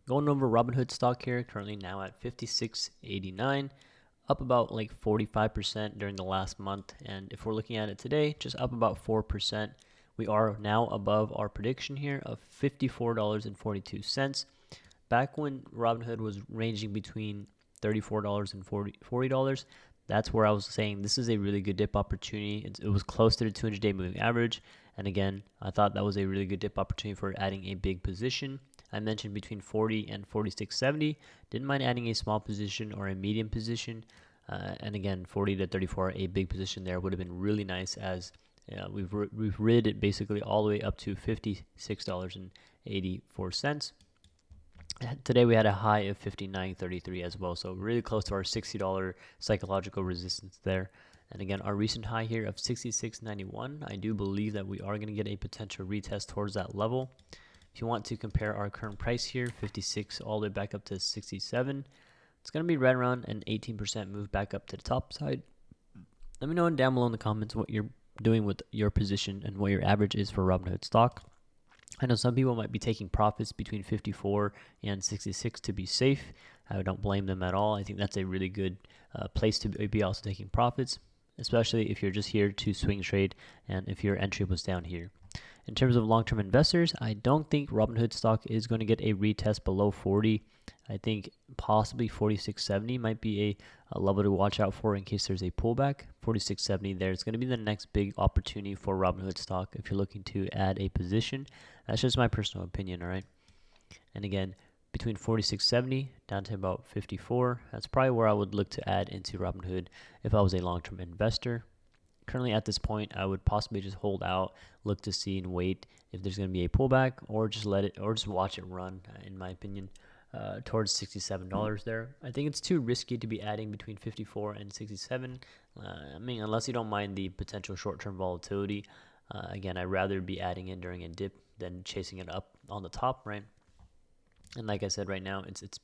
Going over Robinhood stock here, currently now at 56.89, up about like 45% during the last month. And if we're looking at it today, just up about 4%. We are now above our prediction here of $54.42. Back when Robinhood was ranging between $34 and $40, that's where I was saying this is a really good dip opportunity. It was close to the 200-day moving average. And again, I thought that was a really good dip opportunity for adding a big position. I mentioned between 40 and 46.70. Didn't mind adding a small position or a medium position. And again, 40 to 34, a big position there would have been really nice, as we've rid it basically all the way up to $56.84. Today we had a high of $59.33 as well, so really close to our $60 psychological resistance there. And again, our recent high here of $66.91, I do believe that we are going to get a potential retest towards that level. If you want to compare our current price here, 56 all the way back up to 67, it's going to be right around an 18% move back up to the top side. Let me know down below in the comments what you're doing with your position and what your average is for Robinhood stock. I know some people might be taking profits between 54 and 66 to be safe. I don't blame them at all. I think that's a really good place to be also taking profits, especially if you're just here to swing trade and if your entry was down here. In terms of long-term investors, I don't think Robinhood stock is going to get a retest below 40. I think possibly 46.70 might be a level to watch out for in case there's a pullback. 46.70 there is going to be the next big opportunity for Robinhood stock if you're looking to add a position. That's just my personal opinion, all right? And again, between 46.70 down to about 54, that's probably where I would look to add into Robinhood if I was a long-term investor. Currently at this point, I would possibly just hold out, look to see and wait if there's going to be a pullback, or just let it, or just watch it run, in my opinion, towards $67 there. I think it's too risky to be adding between 54 and 67. I mean, unless you don't mind the potential short-term volatility. Again, I'd rather be adding it during a dip than chasing it up on the top, right? And like I said, right now it's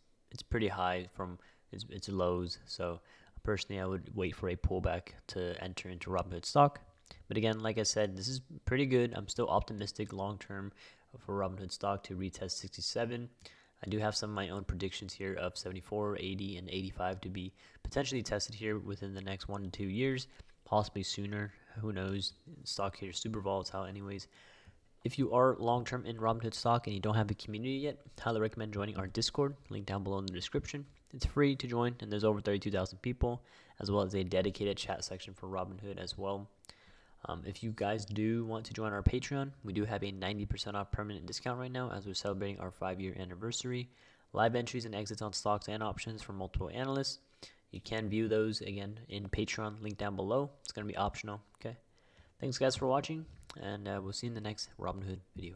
pretty high from its lows. So personally, I would wait for a pullback to enter into Robinhood stock. But again, like I said, this is pretty good. I'm still optimistic long term for Robinhood stock to retest 67. I do have some of my own predictions here of 74, 80, and 85 to be potentially tested here within the next 1 to 2 years, possibly sooner. Who knows? Stock here is super volatile anyways. If you are long-term in Robinhood stock and you don't have a community yet, highly recommend joining our Discord, link down below in the description. It's free to join, and there's over 32,000 people, as well as a dedicated chat section for Robinhood as well. If you guys do want to join our Patreon, we do have a 90% off permanent discount right now as we're celebrating our 5-year anniversary. Live entries and exits on stocks and options from multiple analysts. You can view those, again, in Patreon, link down below. It's going to be optional, okay? Thanks, guys, for watching, and we'll see you in the next Robinhood video.